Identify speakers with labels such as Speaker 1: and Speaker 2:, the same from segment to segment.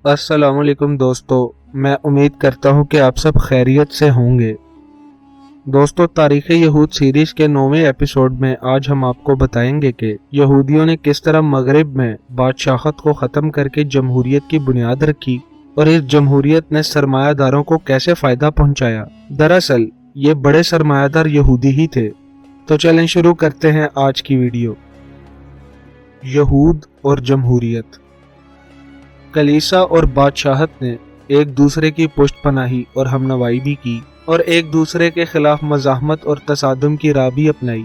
Speaker 1: अस्सलाम वालेकुम दोस्तों, मैं उम्मीद करता हूँ कि आप सब खैरियत से होंगे। दोस्तों, तारीख़ यहूद सीरीज़ के 9वें एपिसोड में आज हम आपको बताएंगे कि यहूदियों ने किस तरह मगरिब में बादशाहत को ख़त्म करके जमहूरियत की बुनियाद रखी और इस जमहूरियत ने सरमायादारों को कैसे फ़ायदा पहुँचाया। दरअसल ये बड़े सरमायादार यहूदी ही थे। तो चलें शुरू करते हैं आज की वीडियो। यहूद और जमहूरियत। कलीसा और बादशाहत ने एक दूसरे की पुष्ट पनाही और हमनवाई भी की और एक दूसरे के खिलाफ मज़ाहमत और तसादुम की राह भी अपनाई।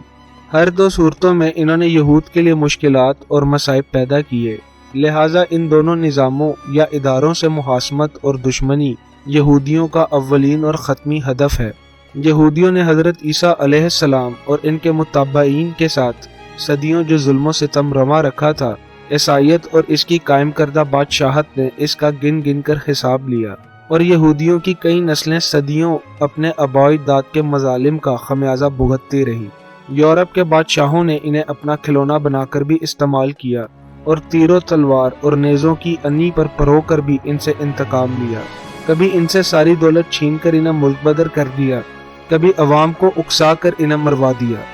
Speaker 1: हर दो सूरतों में इन्होंने यहूद के लिए मुश्किलात और मसाइब पैदा किए, लिहाजा इन दोनों निज़ामों या इदारों से मुहासमत और दुश्मनी यहूदियों का अव्वलीन और ख़त्मी हदफ है। यहूदियों ने हज़रत ईसा अलैहिस्सलाम और इनके मुत्तबईन के साथ सदियों जो जुल्म सितम रमा रखा था, ईसाईयत और इसकी कायम करदा बादशाहत ने इसका गिन गिन कर हिसाब लिया और यहूदियों की कई नस्लें सदियों अपने अबाइदाद के मजालिम का खमियाजा भुगतती रही। यूरोप के बादशाहों ने इन्हें अपना खिलौना बनाकर भी इस्तेमाल किया और तीरों तलवार और नेज़ों की अन्नी पर परो कर भी इनसे इंतकाम लिया। कभी इनसे सारी दौलत छीन कर इन्हें मुल्क बदर कर दिया, कभी अवाम को उकसा कर इन्हें मरवा दिया।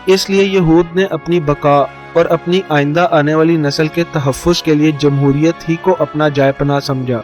Speaker 1: इसलिए यहूद ने अपनी बका और अपनी आइंदा आने वाली नस्ल के तहफ़्फ़ुज़ के लिए जमहूरियत ही को अपना जायपना समझा।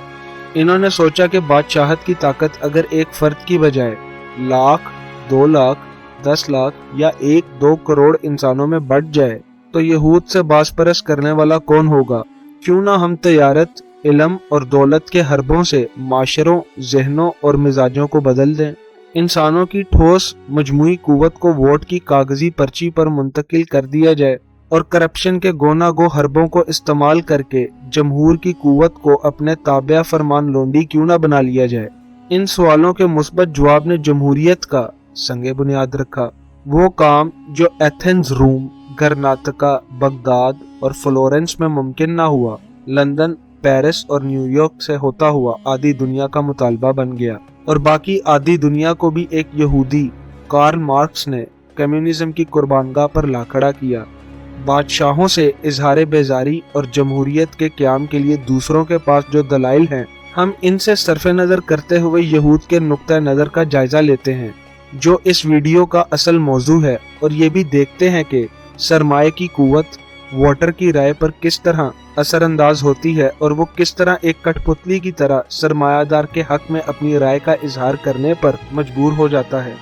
Speaker 1: इन्होंने सोचा कि बादशाहत की ताकत अगर एक फ़र्द की बजाय लाख, 2 लाख, 10 लाख या 1-2 करोड़ इंसानों में बढ़ जाए तो यहूद से बासपरस करने वाला कौन होगा। क्यों ना हम तजारत, इल्म और दौलत के हरबों से माशरों, जहनों और मिजाजों को बदल दें। इंसानों की ठोस मजमुई कुव्वत को वोट की कागजी पर्ची पर मुंतकिल कर दिया जाए और करप्शन के गोना गो हरबों को इस्तेमाल करके जमहूर की कुव्वत को अपने ताबिया फरमान लोंडी क्यों ना बना लिया जाए। इन सवालों के मुस्बत जवाब ने जमहूरियत का संगे बुनियाद रखा। वो काम जो एथेंस, रोम, गर्नातका, बगदाद और फ्लोरेंस में मुमकिन ना हुआ, लंदन, पेरिस और न्यूयॉर्क से होता हुआ आधी दुनिया का मुतालबा बन गया और बाकी आधी दुनिया को भी एक यहूदी कार्ल मार्क्स ने कम्युनिज्म की कुर्बानगाह पर ला खड़ा किया। बादशाहों से इजहार बेजारी और जमहूरियत के क़याम के लिए दूसरों के पास जो दलाइल हैं, हम इनसे सरफ़े नज़र करते हुए यहूद के नुक्ता नज़र का जायज़ा लेते हैं, जो इस वीडियो का असल मौजू है, और ये भी देखते हैं कि सरमाए की कुव्वत वोटर की राय पर किस तरह असरअंदाज होती है और वो किस तरह एक कठपुतली की तरह सरमायादार के हक में अपनी राय का इजहार करने पर मजबूर हो जाता है।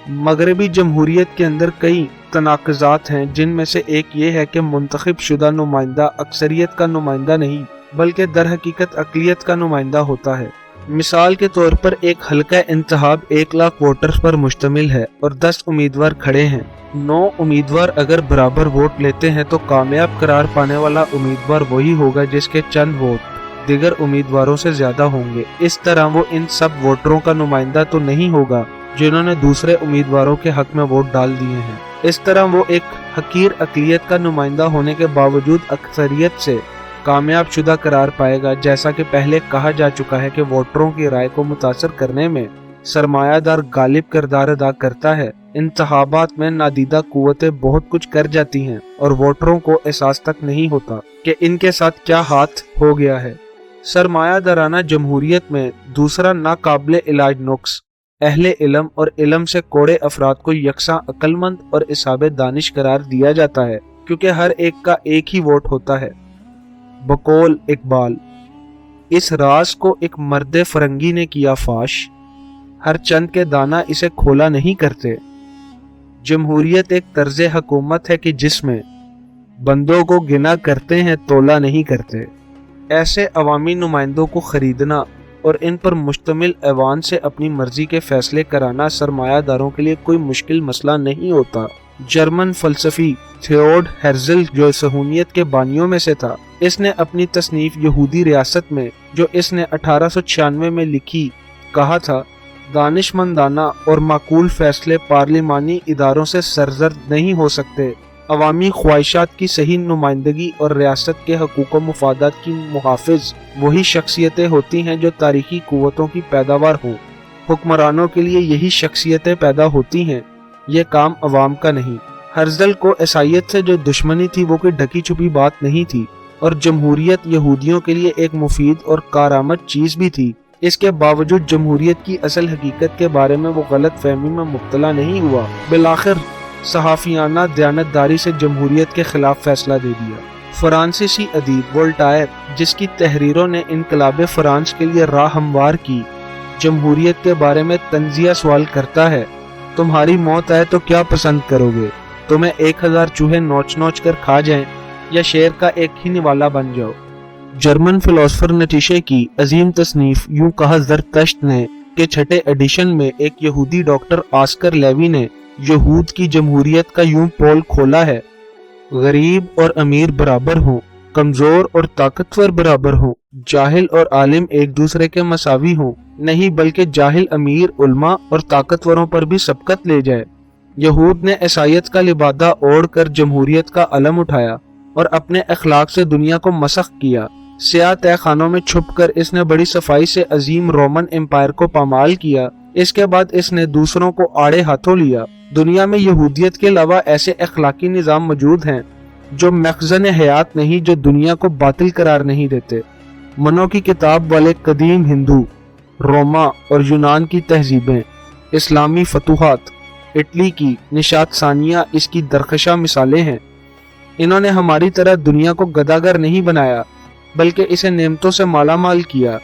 Speaker 1: मगरबी जमहूरियत के अंदर कई तनाक़ुज़ात हैं, जिनमें से एक ये है कि मुंतखब शुदा नुमाइंदा अक्सरियत का नुमाइंदा नहीं बल्कि दर हकीकत अक़लियत का नुमाइंदा होता है। मिसाल के तौर पर एक हल्का इंतखाब 1 लाख वोटर्स पर मुश्तमिल है और 10 उम्मीदवार खड़े हैं। 9 उम्मीदवार अगर बराबर वोट लेते हैं तो कामयाब करार पाने वाला उम्मीदवार वही होगा जिसके चंद वोट दिगर उम्मीदवारों से ज्यादा होंगे। इस तरह वो इन सब वोटरों का नुमाइंदा तो नहीं होगा जिन्होंने दूसरे उम्मीदवारों के हक में वोट डाल दिए हैं। इस तरह वो एक हकीर अक़लियत का नुमाइंदा होने के बावजूद अक्सरियत से कामयाब शुदा करार पाएगा। जैसा कि पहले कहा जा चुका है कि वोटरों की राय को मुतासर करने में सरमायादार गालिब किरदार अदा करता है। इंतखाबात में नादीदा कुव्वतें बहुत कुछ कर जाती हैं और वोटरों को एहसास तक नहीं होता कि इनके साथ क्या हाथ हो गया है। सरमायादाराना जमहूरियत में दूसरा नाकाबिले इलाज नुक्स अहले इल्म और इल्म से कोड़े अफराद को यकसा अक्लमंद और इसाबे दानिश करार दिया जाता है, क्योंकि हर एक का एक ही वोट होता है। बकौल इकबाल, इस राज को एक मर्दे फरंगी ने किया फाश, हर चंद के दाना इसे खोला नहीं करते। जमहूरियत एक तर्ज़े हुकूमत है कि जिसमें बंदों को गिना करते हैं, तोला नहीं करते। ऐसे अवामी नुमाइंदों को खरीदना और इन पर मुश्तमिल ऐवान से अपनी मर्जी के फैसले कराना सरमायादारों के लिए कोई मुश्किल मसला नहीं होता। जर्मन फलसफी थियोड हेर्ज़ल जो सहूनियत के बानियों में से था, इसने अपनी तसनीफ यहूदी रियासत में, जो इसने 1896 में लिखी, कहा था, दानिशमंदाना और माकूल फैसले पार्लिमानी इदारों से सरजद नहीं हो सकते। अवामी ख्वाहिशात की सही नुमाइंदगी और रियासत के हकूक़ व मुफादात की मुहाफ़िज़ वही शख्सियतें होती हैं जो तारीख़ी कुव्वतों की पैदावार हों। हुक्मरानों के लिए यही शख्सियतें पैदा होती हैं, ये काम अवाम का नहीं। हर्ज़ल को ईसाईयत से जो दुश्मनी थी वो कोई ढकी छुपी बात नहीं थी। اور جمہوریت یہودیوں کے لیے ایک مفید اور کارآمد چیز بھی تھی۔ اس کے باوجود جمہوریت کی اصل حقیقت کے بارے میں وہ غلط فہمی میں مبتلا نہیں ہوا۔ بالآخر صحافیانہ دیانتداری سے جمہوریت کے خلاف فیصلہ دے دیا۔ فرانسیسی ادیب وولٹائر، جس کی تحریروں نے انقلاب فرانس کے لیے راہ ہموار کی، جمہوریت کے بارے میں طنزیہ سوال کرتا ہے: تمہاری موت آئے تو کیا پسند کرو گے؟ تمہیں 1000 چوہے نوچ نوچ کر کھا جائیں یا شیر کا ایک ہی نوالا بن جاؤ؟ جرمن فلاسفر نیچے کی عظیم تصنیف یوں کہا زرتشت نے کہ 6 ایڈیشن میں ایک یہودی ڈاکٹر آسکر لیوی نے یہود کی جمہوریت کا یوں پول کھولا ہے: غریب اور امیر برابر ہوں، کمزور اور طاقتور برابر ہوں، جاہل اور عالم ایک دوسرے کے مساوی ہوں، نہیں بلکہ جاہل امیر، علماء اور طاقتوروں پر بھی سبقت لے جائے۔ یہود نے عیسائیت کا لبادہ اوڑھ کر جمہوریت کا علم اٹھایا اور اپنے اخلاق سے دنیا کو مسخ کیا۔ سیاہ تہہ خانوں میں چھپ کر اس نے بڑی صفائی سے عظیم رومن امپائر کو پامال کیا۔ اس کے بعد اس نے دوسروں کو آڑے ہاتھوں لیا۔ دنیا میں یہودیت کے علاوہ ایسے اخلاقی نظام موجود ہیں جو مخزن حیات نہیں، جو دنیا کو باطل قرار نہیں دیتے۔ منو کی کتاب والے قدیم ہندو، روما اور یونان کی تہذیبیں، اسلامی فتوحات، اٹلی کی نشاط ثانیہ اس کی درخشاں مثالیں ہیں۔ انہوں نے ہماری طرح دنیا کو گداگر نہیں بنایا بلکہ اسے نعمتوں سے مالا مال کیا۔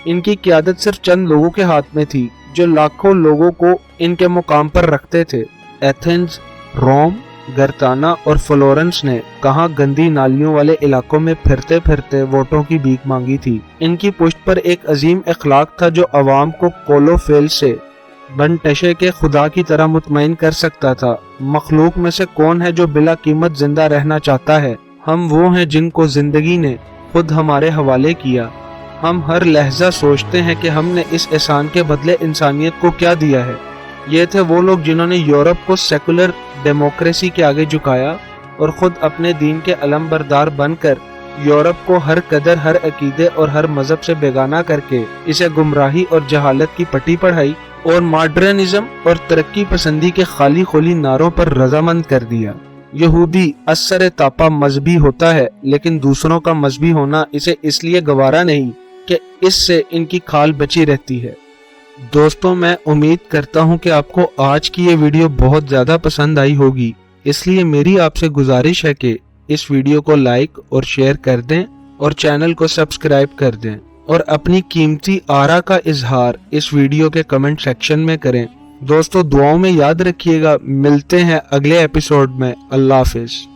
Speaker 1: ان کی قیادت صرف چند لوگوں کے ہاتھ میں تھی جو لاکھوں لوگوں کو ان کے مقام پر رکھتے تھے۔ ایتھنز، روم، گرتانا اور فلورنس نے کہاں گندی نالیوں والے علاقوں میں پھرتے پھرتے ووٹوں کی بھیک مانگی تھی۔ ان کی پشت پر ایک عظیم اخلاق تھا جو عوام کو کولو فیل سے بن ٹشے کے خدا کی طرح مطمئن کر سکتا تھا۔ مخلوق میں سے کون ہے جو بلا قیمت زندہ رہنا چاہتا ہے؟ ہم وہ ہیں جن کو زندگی نے خود ہمارے حوالے کیا۔ ہم ہر لحظہ سوچتے ہیں کہ ہم نے اس احسان کے بدلے انسانیت کو کیا دیا ہے۔ یہ تھے وہ لوگ جنہوں نے یورپ کو سیکولر ڈیموکریسی کے آگے جھکایا اور خود اپنے دین کے علم بردار بن کر یورپ کو ہر قدر، ہر عقیدے اور ہر مذہب سے بیگانہ کر کے اسے گمراہی اور جہالت کی پٹی پڑھائی اور ماڈرنزم اور ترقی پسندی کے خالی خولی نعروں پر رضامند کر دیا۔ یہودی اثر تاپا مذہبی ہوتا ہے، لیکن دوسروں کا مذہبی ہونا اسے اس لیے گوارا نہیں کہ اس سے ان کی کھال بچی رہتی ہے۔ دوستوں، میں امید کرتا ہوں کہ آپ کو آج کی یہ ویڈیو بہت زیادہ پسند آئی ہوگی، اس لیے میری آپ سے گزارش ہے کہ اس ویڈیو کو لائک اور شیئر کر دیں اور چینل کو سبسکرائب کر دیں اور اپنی قیمتی آرا کا اظہار اس ویڈیو کے کمنٹ سیکشن میں کریں۔ دوستو، دعاؤں میں یاد رکھیے گا۔ ملتے ہیں اگلے ایپیسوڈ میں۔ اللہ حافظ۔